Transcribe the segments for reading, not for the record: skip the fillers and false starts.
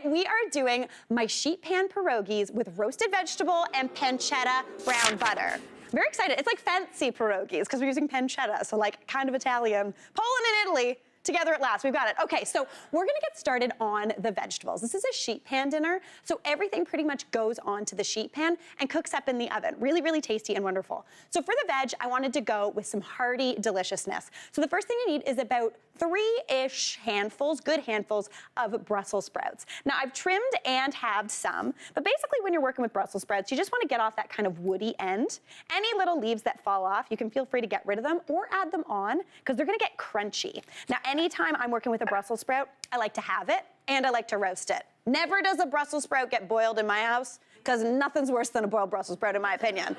we are doing my sheet pan pierogies with roasted vegetable and pancetta brown butter. I'm very excited. It's like fancy pierogies because we're using pancetta, so like kind of Italian. Poland and Italy. Together at last, we've got it. Okay, so we're gonna get started on the vegetables. This is a sheet pan dinner, so everything pretty much goes onto the sheet pan and cooks up in the oven. Really, really tasty and wonderful. So for the veg, I wanted to go with some hearty deliciousness. So the first thing you need is about 3-ish handfuls, good handfuls of Brussels sprouts. Now I've trimmed and halved some, but basically when you're working with Brussels sprouts, you just wanna get off that kind of woody end. Any little leaves that fall off, you can feel free to get rid of them or add them on because they're gonna get crunchy. Now anytime I'm working with a Brussels sprout, I like to have it and I like to roast it. Never does a Brussels sprout get boiled in my house because nothing's worse than a boiled Brussels sprout in my opinion.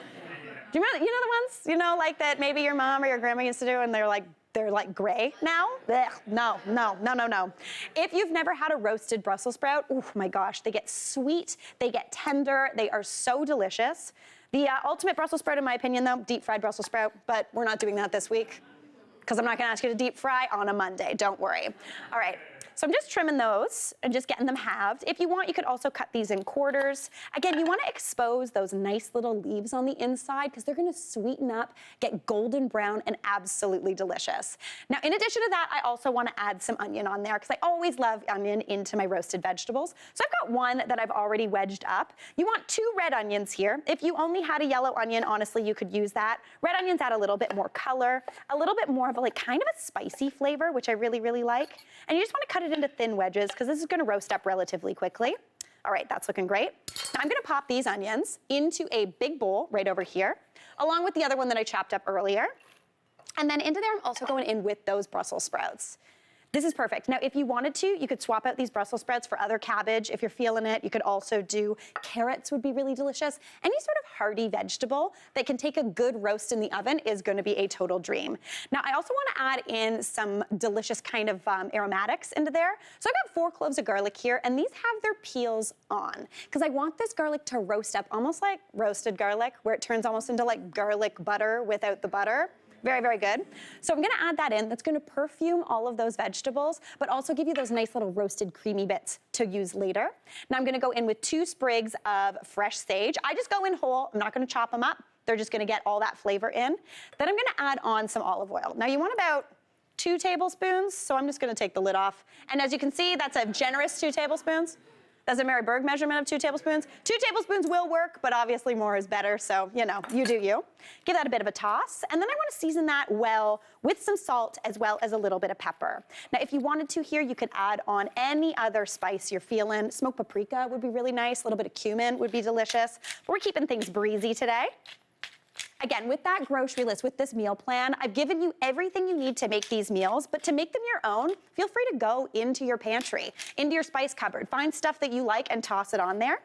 Do you remember, you know the ones, you know, like that maybe your mom or your grandma used to do and they're like gray now? Ugh, no. If you've never had a roasted Brussels sprout, oh my gosh, they get sweet, they get tender, they are so delicious. The ultimate Brussels sprout in my opinion though, deep fried Brussels sprout, but we're not doing that this week because I'm not gonna ask you to deep fry on a Monday, don't worry. All right. So I'm just trimming those and just getting them halved. If you want, you could also cut these in quarters. Again, you wanna expose those nice little leaves on the inside because they're gonna sweeten up, get golden brown and absolutely delicious. Now, in addition to that, I also wanna add some onion on there because I always love onion into my roasted vegetables. So I've got one that I've already wedged up. You want 2 red onions here. If you only had a yellow onion, honestly, you could use that. Red onions add a little bit more color, a little bit more of a like kind of a spicy flavor, which I really, really like. And you just wanna cut it into thin wedges because this is gonna roast up relatively quickly. All right, that's looking great. Now I'm gonna pop these onions into a big bowl right over here, along with the other one that I chopped up earlier. And then into there, I'm also going in with those Brussels sprouts. This is perfect. Now, if you wanted to, you could swap out these Brussels sprouts for other cabbage if you're feeling it. You could also do carrots would be really delicious. Any sort of hearty vegetable that can take a good roast in the oven is gonna be a total dream. Now, I also wanna add in some delicious kind of aromatics into there. So I've got 4 cloves of garlic here, and these have their peels on, because I want this garlic to roast up almost like roasted garlic, where it turns almost into like garlic butter without the butter. Very, very good. So I'm gonna add that in. That's gonna perfume all of those vegetables, but also give you those nice little roasted creamy bits to use later. Now I'm gonna go in with 2 sprigs of fresh sage. I just go in whole. I'm not gonna chop them up. They're just gonna get all that flavor in. Then I'm gonna add on some olive oil. Now you want about 2 tablespoons, so I'm just gonna take the lid off. And as you can see, that's a generous 2 tablespoons. That's a Mary Berg measurement of 2 tablespoons. 2 tablespoons will work, but obviously more is better, so, you know, you do you. Give that a bit of a toss, and then I wanna season that well with some salt as well as a little bit of pepper. Now, if you wanted to here, you could add on any other spice you're feeling. Smoked paprika would be really nice. A little bit of cumin would be delicious. But we're keeping things breezy today. Again, with that grocery list, with this meal plan, I've given you everything you need to make these meals, but to make them your own, feel free to go into your pantry, into your spice cupboard, find stuff that you like and toss it on there.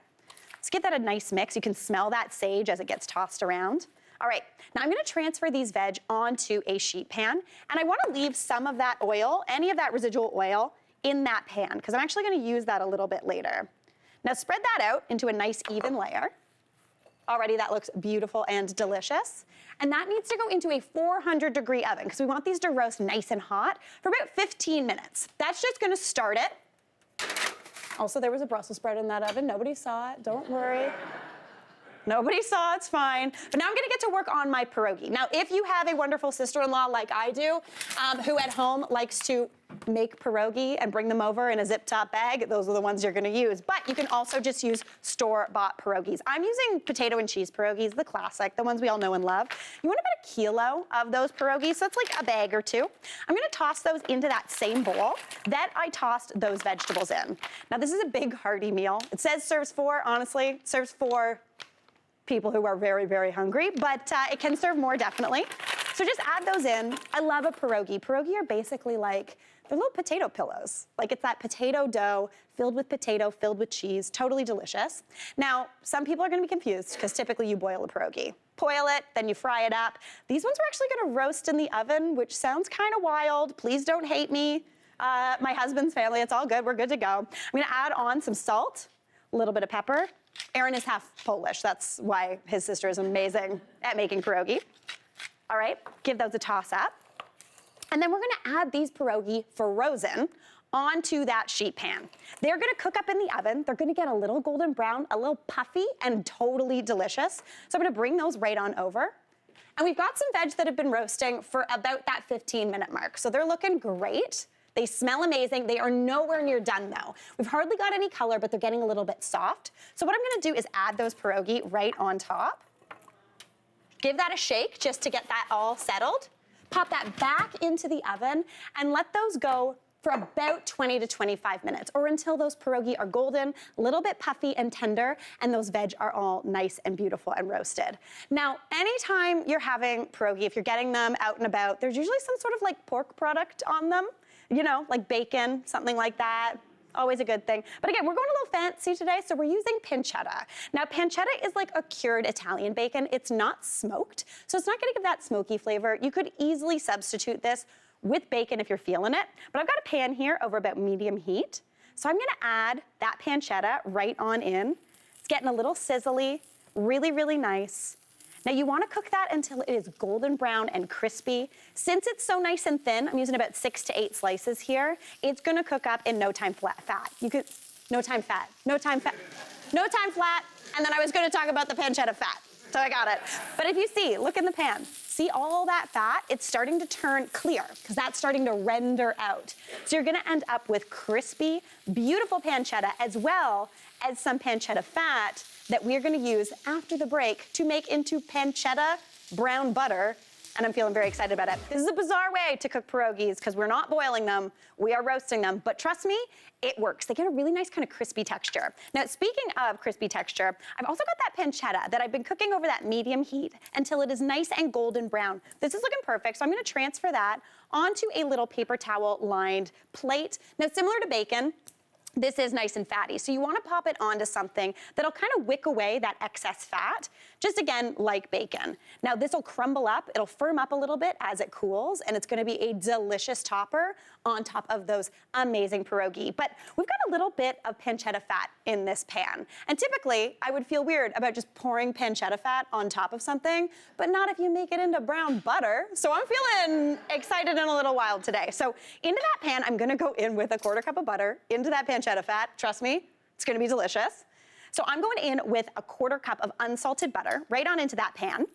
Let's give that a nice mix. You can smell that sage as it gets tossed around. All right, now I'm gonna transfer these veg onto a sheet pan, and I wanna leave some of that oil, any of that residual oil, in that pan, because I'm actually gonna use that a little bit later. Now spread that out into a nice even layer. Already that looks beautiful and delicious. And that needs to go into a 400-degree oven because we want these to roast nice and hot for about 15 minutes. That's just gonna start it. Also, there was a Brussels sprout in that oven. Nobody saw it, don't worry. Nobody saw, it's fine. But now I'm gonna get to work on my pierogi. Now, if you have a wonderful sister-in-law like I do, who at home likes to make pierogi and bring them over in a zip-top bag, those are the ones you're gonna use. But you can also just use store-bought pierogis. I'm using potato and cheese pierogis, the classic, the ones we all know and love. You want about 1 kilo of those pierogis, so that's like a bag or 2. I'm gonna toss those into that same bowl that I tossed those vegetables in. Now, this is a big, hearty meal. It says serves 4, honestly, it serves 4 people who are very, very hungry, but it can serve more, definitely. So just add those in. I love a pierogi. Pierogi are basically like, they're little potato pillows. Like it's that potato dough filled with potato, filled with cheese, totally delicious. Now, some people are gonna be confused because typically you boil a pierogi. Boil it, then you fry it up. These ones are actually gonna roast in the oven, which sounds kind of wild. Please don't hate me. My husband's family, it's all good, we're good to go. I'm gonna add on some salt, a little bit of pepper. Aaron is half Polish, that's why his sister is amazing at making pierogi. All right, give those a toss up. And then we're gonna add these pierogi frozen onto that sheet pan. They're gonna cook up in the oven. They're gonna get a little golden brown, a little puffy, and totally delicious. So I'm gonna bring those right on over. And we've got some veg that have been roasting for about that 15-minute mark. So they're looking great. They smell amazing. They are nowhere near done though. We've hardly got any color, but they're getting a little bit soft. So what I'm gonna do is add those pierogi right on top. Give that a shake just to get that all settled. Pop that back into the oven and let those go for about 20 to 25 minutes, or until those pierogi are golden, a little bit puffy and tender, and those veg are all nice and beautiful and roasted. Now, anytime you're having pierogi, if you're getting them out and about, there's usually some sort of like pork product on them, you know, like bacon, something like that. Always a good thing. But again, we're going a little fancy today, so we're using pancetta. Now, pancetta is like a cured Italian bacon. It's not smoked, so it's not gonna give that smoky flavor. You could easily substitute this with bacon if you're feeling it. But I've got a pan here over about medium heat. So I'm gonna add that pancetta right on in. It's getting a little sizzly, really, really nice. Now you wanna cook that until it is golden brown and crispy. Since it's so nice and thin, I'm using about 6 to 8 slices here, it's gonna cook up in no time flat. No time fat, and then I was gonna talk about the pancetta fat. So I got it. But if you see, look in the pan, see all that fat? It's starting to turn clear because that's starting to render out. So you're gonna end up with crispy, beautiful pancetta as well as some pancetta fat that we're gonna use after the break to make into pancetta brown butter. And I'm feeling very excited about it. This is a bizarre way to cook pierogies because we're not boiling them, we are roasting them. But trust me, it works. They get a really nice kind of crispy texture. Now, speaking of crispy texture, I've also got that pancetta that I've been cooking over that medium heat until it is nice and golden brown. This is looking perfect, so I'm gonna transfer that onto a little paper towel lined plate. Now, similar to bacon, this is nice and fatty, so you wanna pop it onto something that'll kind of wick away that excess fat, just again, like bacon. Now this will crumble up, it'll firm up a little bit as it cools, and it's gonna be a delicious topper on top of those amazing pierogi. But we've got a little bit of pancetta fat in this pan, and typically I would feel weird about just pouring pancetta fat on top of something, but not if you make it into brown butter. So I'm feeling excited and a little wild today. So into that pan, I'm gonna go in with a 1/4 cup of butter into that pancetta fat. Trust me, it's gonna be delicious. So I'm going in with a 1/4 cup of unsalted butter right on into that pan.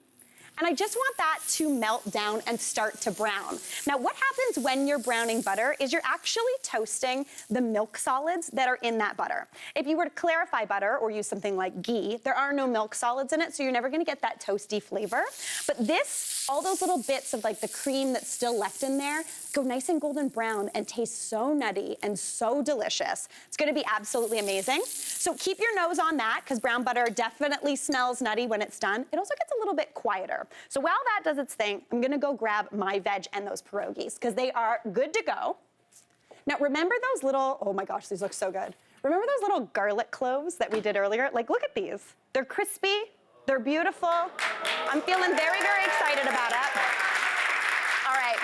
And I just want that to melt down and start to brown. Now, what happens when you're browning butter is you're actually toasting the milk solids that are in that butter. If you were to clarify butter or use something like ghee, there are no milk solids in it, so you're never gonna get that toasty flavor. But this, all those little bits of like the cream that's still left in there, go nice and golden brown and taste so nutty and so delicious. It's gonna be absolutely amazing. So keep your nose on that, because brown butter definitely smells nutty when it's done. It also gets a little bit quieter. So while that does its thing, I'm gonna go grab my veg and those pierogies, because they are good to go. Now remember those little, oh my gosh, these look so good. Remember those little garlic cloves that we did earlier? Like, look at these. They're crispy, they're beautiful. I'm feeling very, very excited about it. All right.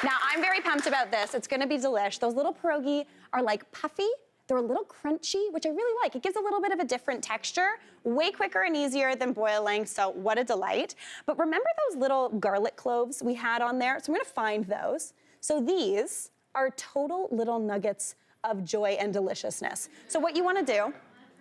Now, I'm very pumped about this. It's gonna be delish. Those little pierogi are like puffy. They're a little crunchy, which I really like. It gives a little bit of a different texture, way quicker and easier than boiling, so what a delight. But remember those little garlic cloves we had on there? So I'm gonna find those. So these are total little nuggets of joy and deliciousness. So what you wanna do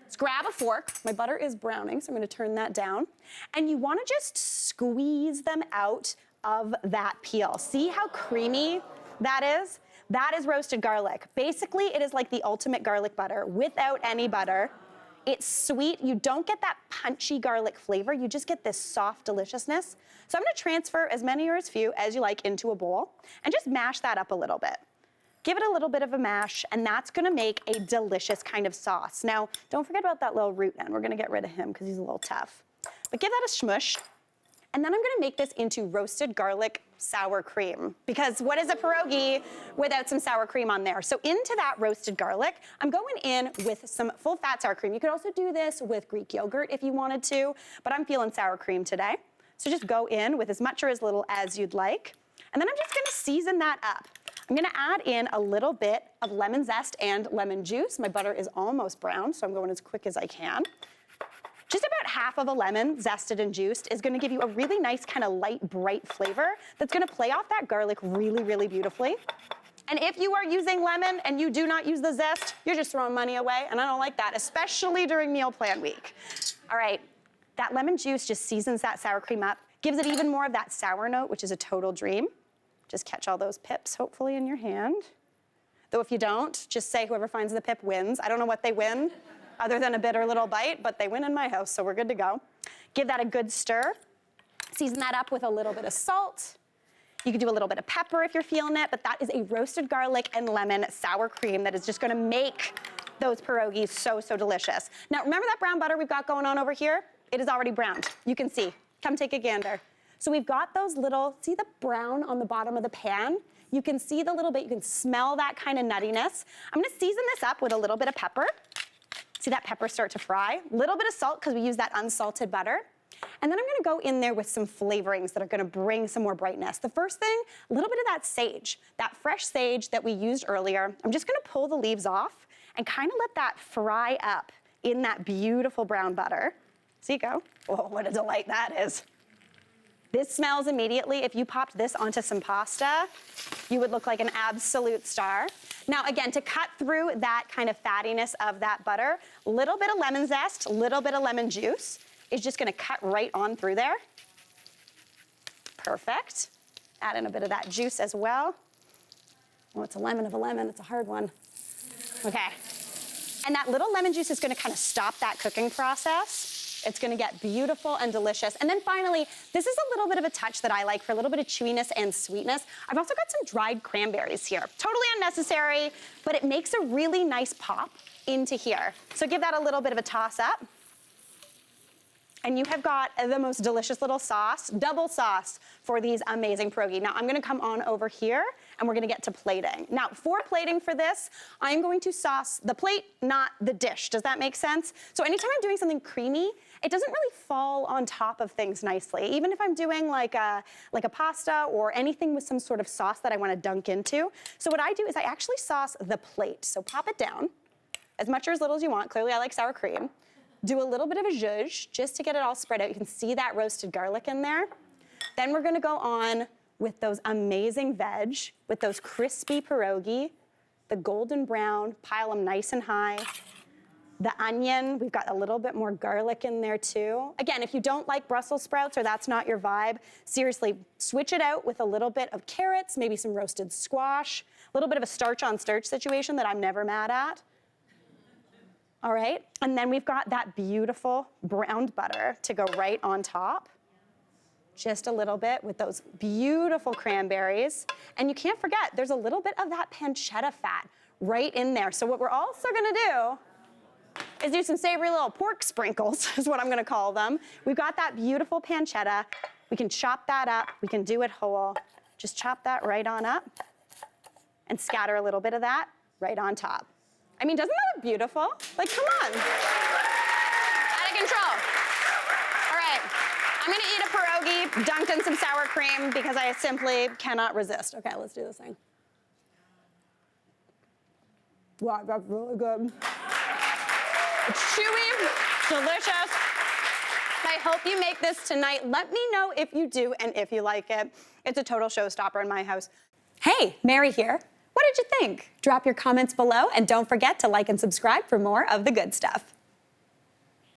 is grab a fork. My butter is browning, so I'm gonna turn that down. And you wanna just squeeze them out of that peel. See how creamy that is? That is roasted garlic. Basically, it is like the ultimate garlic butter without any butter. It's sweet. You don't get that punchy garlic flavor. You just get this soft deliciousness. So I'm gonna transfer as many or as few as you like into a bowl and just mash that up a little bit. Give it a little bit of a mash, and that's gonna make a delicious kind of sauce. Now, don't forget about that little root end. We're gonna get rid of him because he's a little tough. But give that a smush. And then I'm gonna make this into roasted garlic sour cream, because what is a pierogi without some sour cream on there? So into that roasted garlic, I'm going in with some full fat sour cream. You could also do this with Greek yogurt if you wanted to, but I'm feeling sour cream today. So just go in with as much or as little as you'd like. And then I'm just gonna season that up. I'm gonna add in a little bit of lemon zest and lemon juice. My butter is almost brown, so I'm going as quick as I can. Just about half of a lemon, zested and juiced, is gonna give you a really nice kind of light, bright flavor that's gonna play off that garlic really, really beautifully. And if you are using lemon and you do not use the zest, you're just throwing money away, and I don't like that, especially during meal plan week. All right, that lemon juice just seasons that sour cream up, gives it even more of that sour note, which is a total dream. Just catch all those pips, hopefully, in your hand. Though if you don't, just say whoever finds the pip wins. I don't know what they win, other than a bitter little bite, but they win in my house, so we're good to go. Give that a good stir. Season that up with a little bit of salt. You could do a little bit of pepper if you're feeling it, but that is a roasted garlic and lemon sour cream that is just gonna make those pierogies so, so delicious. Now, remember that brown butter we've got going on over here? It is already browned. You can see. Come take a gander. So we've got those little, see the brown on the bottom of the pan? You can see the little bit, you can smell that kind of nuttiness. I'm gonna season this up with a little bit of pepper. See that pepper start to fry? A little bit of salt, because we use that unsalted butter. And then I'm gonna go in there with some flavorings that are gonna bring some more brightness. The first thing, a little bit of that sage, that fresh sage that we used earlier. I'm just gonna pull the leaves off and kind of let that fry up in that beautiful brown butter. See it go? Oh, what a delight that is. This smells immediately. If you popped this onto some pasta, you would look like an absolute star. Now, again, to cut through that kind of fattiness of that butter, a little bit of lemon zest, a little bit of lemon juice is just gonna cut right on through there. Perfect. Add in a bit of that juice as well. Oh, it's a lemon of a lemon, it's a hard one. Okay. And that little lemon juice is gonna kind of stop that cooking process. It's gonna get beautiful and delicious. And then finally, this is a little bit of a touch that I like for a little bit of chewiness and sweetness. I've also got some dried cranberries here. Totally unnecessary, but it makes a really nice pop into here. So give that a little bit of a toss up. And you have got the most delicious little sauce, double sauce for these amazing pierogi. Now I'm gonna come on over here and we're gonna get to plating. Now for plating for this, I'm going to sauce the plate, not the dish. Does that make sense? So anytime I'm doing something creamy, it doesn't really fall on top of things nicely. Even if I'm doing like a pasta or anything with some sort of sauce that I wanna dunk into. So what I do is I actually sauce the plate. So pop it down, as much or as little as you want. Clearly I like sour cream. Do a little bit of a zhuzh just to get it all spread out. You can see that roasted garlic in there. Then we're gonna go on with those amazing veg, with those crispy pierogi, the golden brown, pile them nice and high. The onion, we've got a little bit more garlic in there too. Again, if you don't like Brussels sprouts or that's not your vibe, seriously, switch it out with a little bit of carrots, maybe some roasted squash, a little bit of a starch on starch situation that I'm never mad at. All right, and then we've got that beautiful browned butter to go right on top. Just a little bit with those beautiful cranberries. And you can't forget, there's a little bit of that pancetta fat right in there. So what we're also gonna do is do some savory little pork sprinkles, is what I'm gonna call them. We've got that beautiful pancetta. We can chop that up, we can do it whole. Just chop that right on up and scatter a little bit of that right on top. I mean, doesn't that look beautiful? Like, come on. Out of control. All right, I'm gonna eat a pierogi dunked in some sour cream because I simply cannot resist. Okay, let's do this thing. Wow, that's really good. It's chewy, delicious. I hope you make this tonight. Let me know if you do and if you like it. It's a total showstopper in my house. Hey, Mary here. What did you think? Drop your comments below and don't forget to like and subscribe for more of the good stuff.